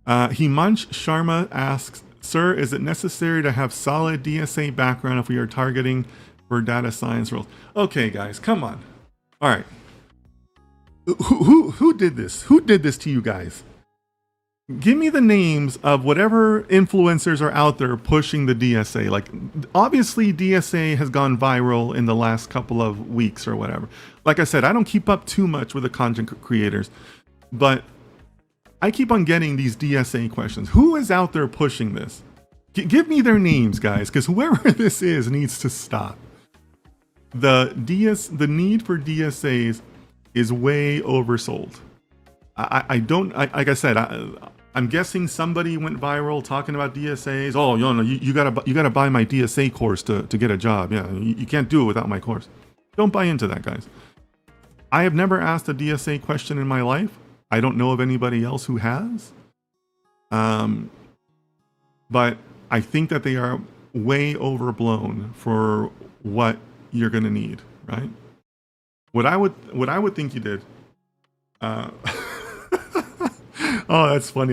Himansh Sharma asks, "Sir, is it necessary to have solid DSA background if we are targeting for data science roles?" Okay, guys, come on. All right. Who did this? Who did this to you guys? Give me the names of whatever influencers are out there pushing the DSA. Like, obviously, DSA has gone viral in the last couple of weeks or whatever. Like I said, I don't keep up too much with the content creators, but I keep on getting these DSA questions. Who is out there pushing this? Give me their names, guys, because whoever this is needs to stop. The need for DSAs is way oversold. I don't, like I said, I'm guessing somebody went viral talking about DSAs. Oh, you gotta buy my DSA course to get a job. Yeah, you can't do it without my course. Don't buy into that, guys. I have never asked a DSA question in my life. I don't know of anybody else who has. But I think that they are way overblown for what you're gonna need, right? What I would think you did. Oh, that's funny.